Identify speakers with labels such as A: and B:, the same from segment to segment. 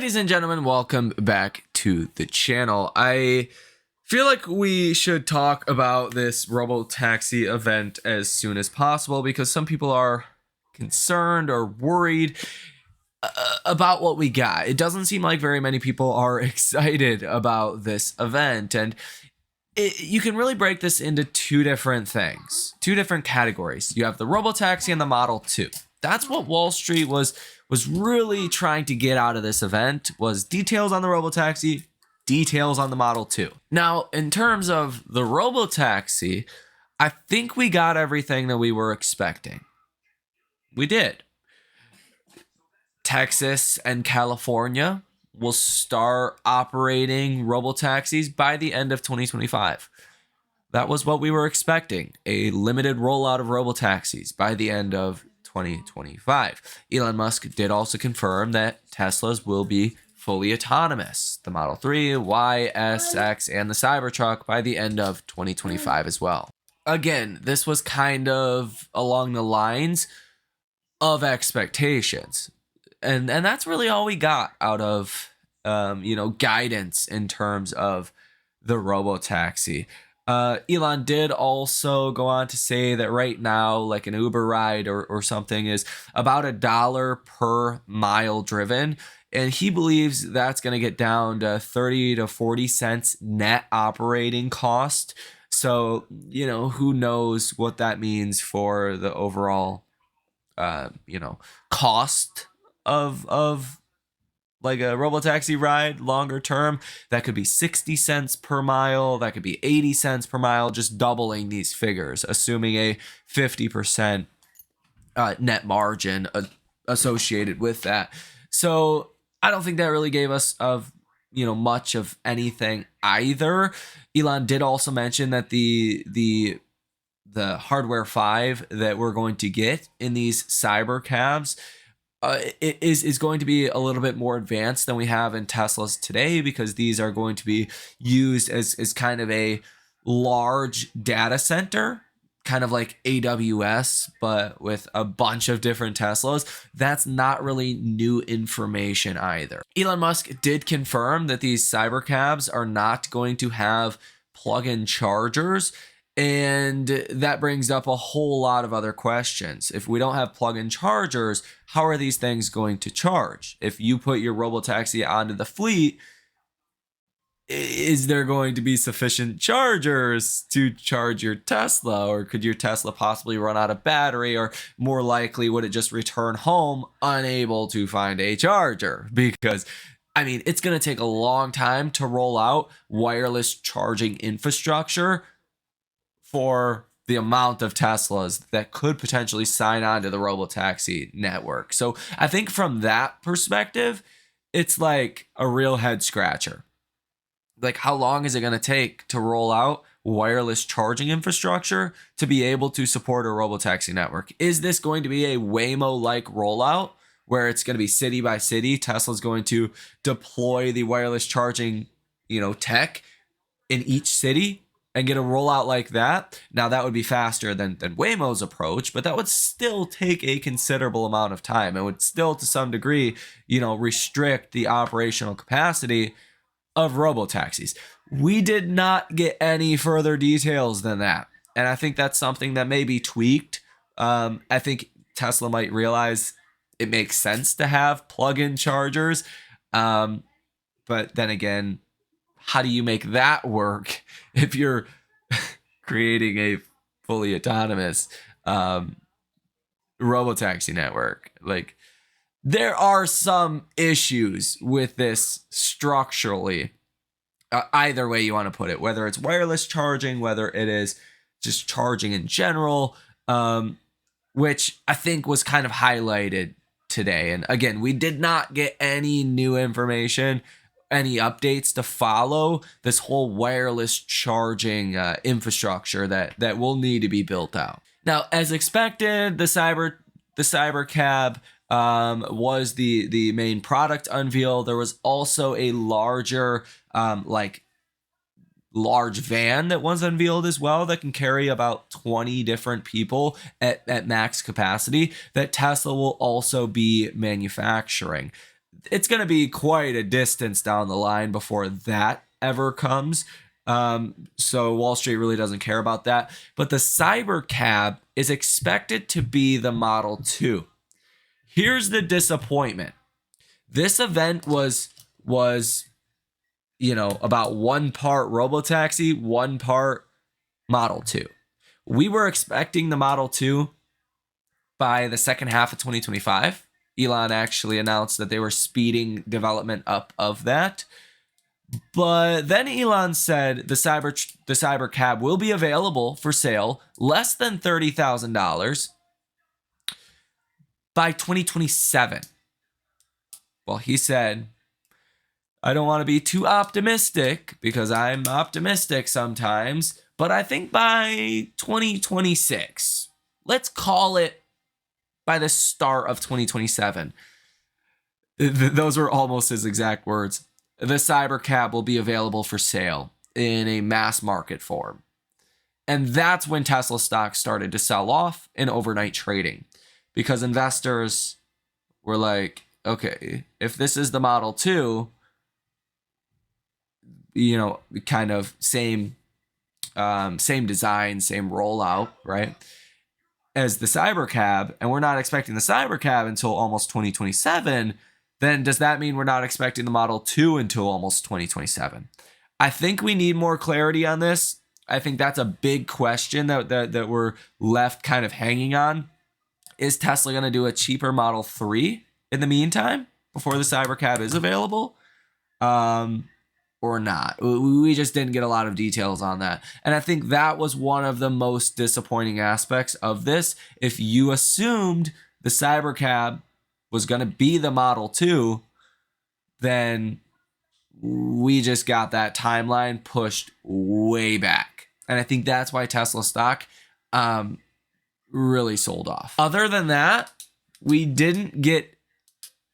A: Ladies and gentlemen, welcome back to the channel. I feel like we should talk about this Robotaxi event as soon as possible because some people are concerned or worried about what we got. It doesn't seem like very many people are excited about this event, and you can really break this into two different things, two different categories. You have the Robotaxi and the Model 2. That's what Wall Street was really trying to get out of this event, was details on the Robotaxi, details on the Model 2. Now, in terms of the Robotaxi, I think we got everything that we were expecting. We did. Texas and California will start operating Robotaxis by the end of 2025. That was what we were expecting, a limited rollout of Robotaxis by the end of 2025. Elon Musk did also confirm that Teslas will be fully autonomous, the Model 3, Y, S, X, and the Cybertruck by the end of 2025 as well. Again, this was kind of along the lines of expectations. And that's really all we got out of, guidance in terms of the Robotaxi. Elon did also go on to say that right now, like an Uber ride or something is about $1 per mile driven. And he believes that's going to get down to 30 to 40 cents net operating cost. So, who knows what that means for the overall, cost of like a Robotaxi ride longer term. That could be 60 cents per mile. That could be 80 cents per mile, just doubling these figures, assuming a 50% net margin associated with that. So I don't think that really gave us much of anything either. Elon did also mention that the hardware 5 that we're going to get in these cyber cabs it is going to be a little bit more advanced than we have in Teslas today, because these are going to be used as kind of a large data center, kind of like AWS, but with a bunch of different Teslas. That's not really new information either. Elon Musk did confirm that these cyber cabs are not going to have plug-in chargers. And that brings up a whole lot of other questions. If we don't have plug-in chargers, how are these things going to charge? If you put your Robotaxi onto the fleet, is there going to be sufficient chargers to charge your Tesla? Or could your Tesla possibly run out of battery? Or more likely, would it just return home unable to find a charger? Because it's going to take a long time to roll out wireless charging infrastructure for the amount of Teslas that could potentially sign on to the Robotaxi network. So I think from that perspective, it's like a real head scratcher. Like, how long is it going to take to roll out wireless charging infrastructure to be able to support a Robotaxi network? Is this going to be a Waymo-like rollout where it's going to be city by city? Tesla's going to deploy the wireless charging, tech in each city and get a rollout like that? Now, that would be faster than Waymo's approach, but that would still take a considerable amount of time. It would still, to some degree, restrict the operational capacity of Robotaxis. We did not get any further details than that. And I think that's something that may be tweaked. I think Tesla might realize it makes sense to have plug-in chargers. But then again, how do you make that work if you're creating a fully autonomous Robotaxi network? Like, there are some issues with this structurally, either way you want to put it, whether it's wireless charging, whether it is just charging in general, which I think was kind of highlighted today. And again, we did not get any new information, any updates to follow this whole wireless charging infrastructure that will need to be built out. Now, as expected, the cyber cab was the main product unveil. There was also a larger large van that was unveiled as well that can carry about 20 different people at max capacity that Tesla will also be manufacturing. it's going to be quite a distance down the line before that ever comes. So Wall Street really doesn't care about that. But the Cybercab is expected to be the Model 2. Here's the disappointment. This event was about one part Robotaxi, one part Model 2. We were expecting the Model 2 by the second half of 2025. Elon actually announced that they were speeding development up of that. But then Elon said the Cybercab will be available for sale less than $30,000 by 2027. Well, he said, I don't want to be too optimistic because I'm optimistic sometimes, but I think by 2026. Let's call it by the start of 2027. Those were almost his exact words. The Cybercab will be available for sale in a mass market form. And that's when Tesla stock started to sell off in overnight trading, because investors were like, okay, if this is the Model 2, kind of same design, same rollout, right, as the Cybercab, and we're not expecting the Cybercab until almost 2027, then does that mean we're not expecting the Model 2 until almost 2027? I think we need more clarity on this. I think that's a big question that we're left kind of hanging on. Is Tesla going to do a cheaper Model 3 in the meantime before the Cybercab is available? Or not? We just didn't get a lot of details on that. And I think that was one of the most disappointing aspects of this. If you assumed the Cybercab was going to be the Model 2, then we just got that timeline pushed way back. And I think that's why Tesla stock really sold off. Other than that, we didn't get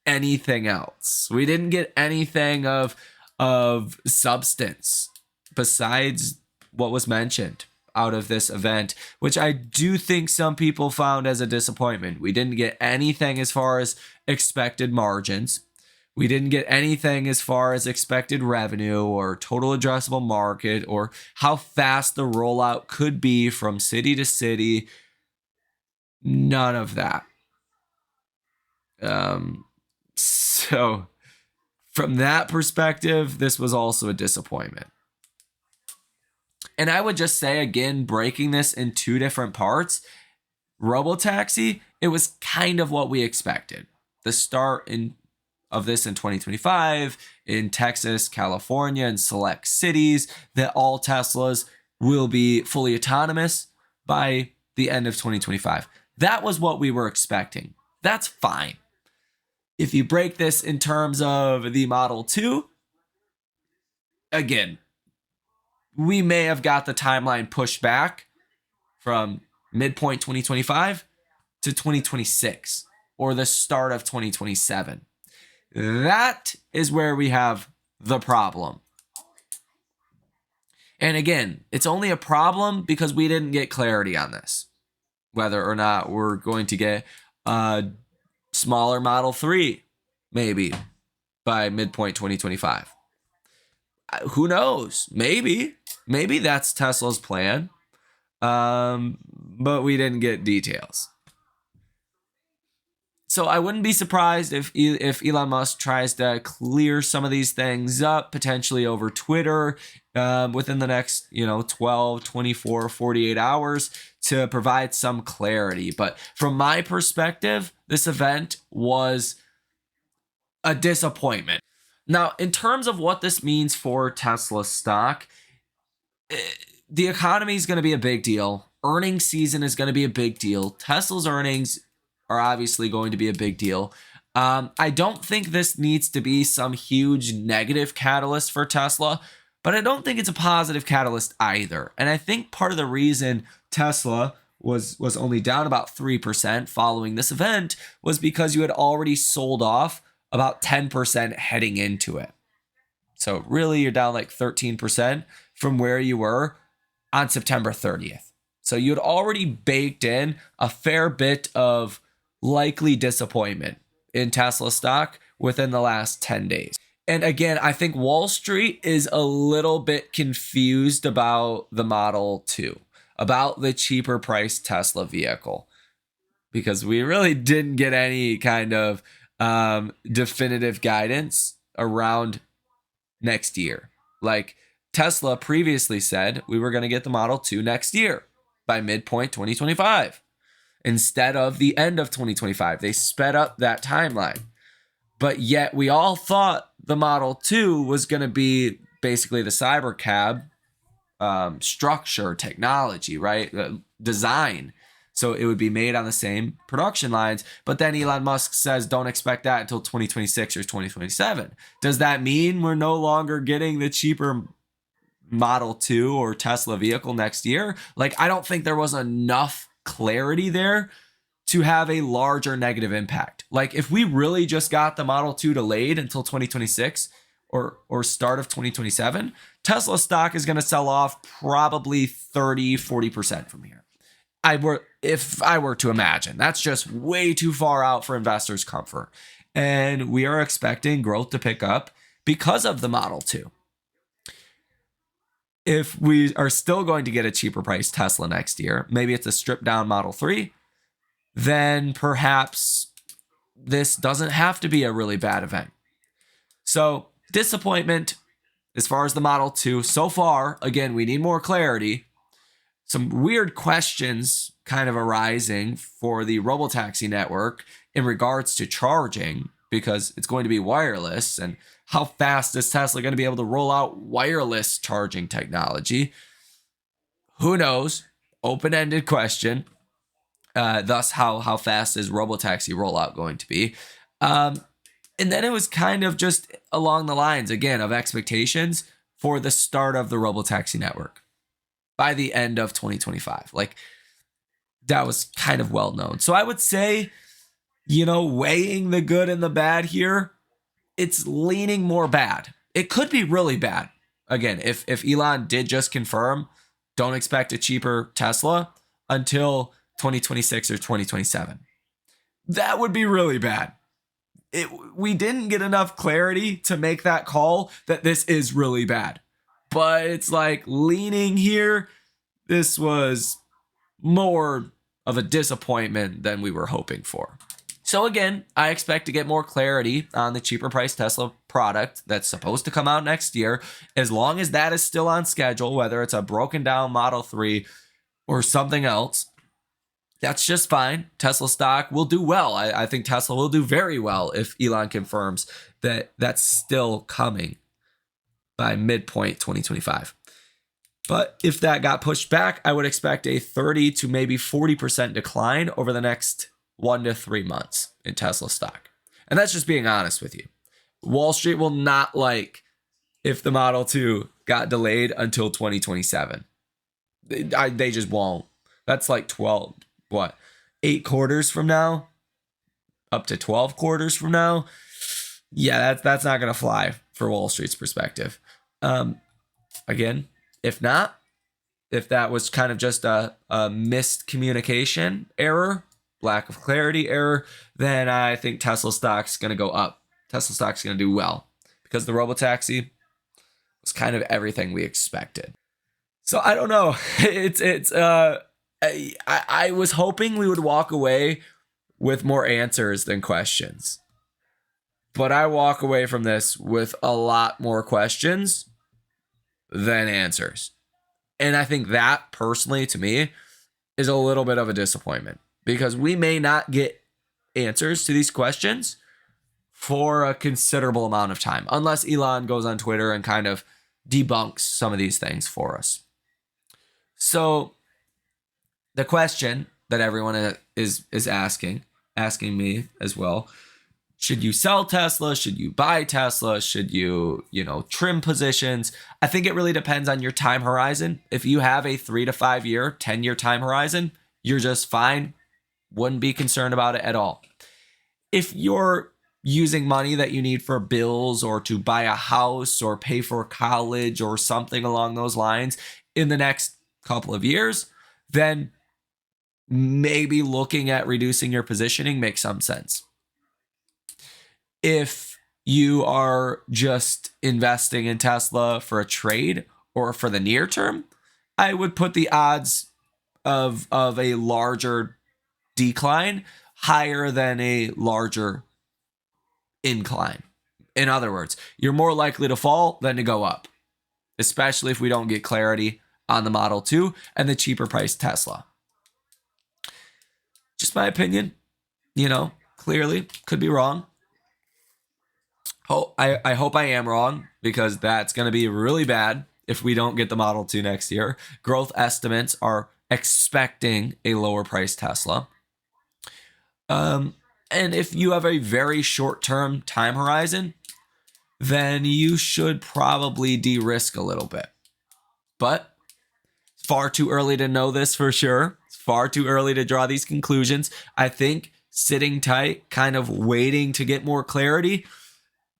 A: anything else. We didn't get anything of substance besides what was mentioned out of this event, which I do think some people found as a disappointment. We didn't get anything as far as expected margins. We didn't get anything as far as expected revenue or total addressable market or how fast the rollout could be from city to city. None of that. So from that perspective, this was also a disappointment. And I would just say, again, breaking this in two different parts, Robotaxi, it was kind of what we expected. The start of this in 2025 in Texas, California, and select cities, that all Teslas will be fully autonomous by the end of 2025. That was what we were expecting. That's fine. If you break this in terms of the Model 2, again, we may have got the timeline pushed back from midpoint 2025 to 2026 or the start of 2027. That is where we have the problem. And again, it's only a problem because we didn't get clarity on this, whether or not we're going to get a smaller Model 3, maybe by midpoint 2025. Who knows? Maybe that's Tesla's plan, but we didn't get details. So I wouldn't be surprised if Elon Musk tries to clear some of these things up, potentially over Twitter, within the next 12, 24, 48 hours to provide some clarity. But from my perspective, this event was a disappointment. Now, in terms of what this means for Tesla stock, the economy is going to be a big deal. Earnings season is going to be a big deal. Tesla's earnings are obviously going to be a big deal. I don't think this needs to be some huge negative catalyst for Tesla, but I don't think it's a positive catalyst either. And I think part of the reason Tesla was only down about 3% following this event was because you had already sold off about 10% heading into it. So really, you're down like 13% from where you were on September 30th. So you had already baked in a fair bit of likely disappointment in Tesla stock within the last 10 days. And again, I think Wall Street is a little bit confused about the Model 2, about the cheaper priced Tesla vehicle, because we really didn't get any kind of definitive guidance around next year. Like Tesla previously said, we were going to get the Model 2 next year by midpoint 2025 instead of the end of 2025. They sped up that timeline. But yet we all thought the Model 2 was going to be basically the Cybercab structure, technology, right? Design. So it would be made on the same production lines. But then Elon Musk says, don't expect that until 2026 or 2027. Does that mean we're no longer getting the cheaper Model 2 or Tesla vehicle next year? Like, I don't think there was enough clarity there to have a larger negative impact. Like, if we really just got the Model 2 delayed until 2026 or start of 2027, Tesla stock is going to sell off probably 30-40% from here. If I were to imagine, that's just way too far out for investors' comfort. And we are expecting growth to pick up because of the Model 2. If we are still going to get a cheaper price Tesla next year, maybe it's a stripped down Model 3, then perhaps this doesn't have to be a really bad event. So disappointment as far as the Model 2 so far. Again, we need more clarity. Some weird questions kind of arising for the Robotaxi network in regards to charging, because it's going to be wireless. And how fast is Tesla going to be able to roll out wireless charging technology? Who knows? Open-ended question. Thus, how fast is Robotaxi rollout going to be? And then it was kind of just along the lines, again, of expectations for the start of the Robotaxi network by the end of 2025. Like, that was kind of well known. So I would say, weighing the good and the bad here, it's leaning more bad. It could be really bad. Again, if Elon did just confirm, don't expect a cheaper Tesla until 2026 or 2027. That would be really bad. We didn't get enough clarity to make that call that this is really bad. But it's like leaning here, this was more of a disappointment than we were hoping for. So again, I expect to get more clarity on the cheaper price Tesla product that's supposed to come out next year. As long as that is still on schedule, whether it's a broken down Model 3 or something else, that's just fine. Tesla stock will do well. I think Tesla will do very well if Elon confirms that that's still coming by midpoint 2025. But if that got pushed back, I would expect a 30 to maybe 40% decline over the next 1 to 3 months in Tesla stock. And that's just being honest with you. Wall Street will not like if the Model 2 got delayed until 2027. They just won't. That's like 8 quarters from now? Up to 12 quarters from now? Yeah, that's not going to fly for Wall Street's perspective. Again, if that was kind of just a missed communication error, lack of clarity error, then I think Tesla stock's going to go up. Tesla stock's going to do well because the Robotaxi was kind of everything we expected. So I don't know. I was hoping we would walk away with more answers than questions. But I walk away from this with a lot more questions than answers. And I think that, personally, to me, is a little bit of a disappointment, because we may not get answers to these questions for a considerable amount of time, unless Elon goes on Twitter and kind of debunks some of these things for us. So the question that everyone is asking me as well: should you sell Tesla? Should you buy Tesla? Should you, trim positions? I think it really depends on your time horizon. If you have a 3 to 5 year, 10-year time horizon, you're just fine. Wouldn't be concerned about it at all. If you're using money that you need for bills or to buy a house or pay for college or something along those lines in the next couple of years, then maybe looking at reducing your positioning makes some sense. if you are just investing in Tesla for a trade or for the near term, I would put the odds of a larger decline higher than a larger incline. In other words, you're more likely to fall than to go up, especially if we don't get clarity on the Model 2 and the cheaper priced Tesla. Just my opinion, clearly could be wrong. I hope I am wrong, because that's going to be really bad if we don't get the Model 2 next year. Growth estimates are expecting a lower price Tesla. And if you have a very short-term time horizon, then you should probably de-risk a little bit. But it's far too early to know this for sure. It's far too early to draw these conclusions. I think sitting tight, kind of waiting to get more clarity,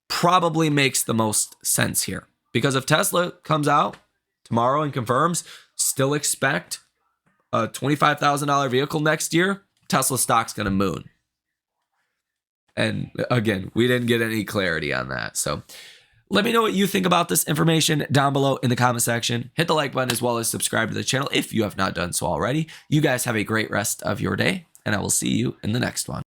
A: probably makes the most sense here. Because if Tesla comes out tomorrow and confirms, still expect a $25,000 vehicle next year, Tesla stock's going to moon. And again, we didn't get any clarity on that. So let me know what you think about this information down below in the comment section. Hit the like button as well as subscribe to the channel if you have not done so already. You guys have a great rest of your day, and I will see you in the next one.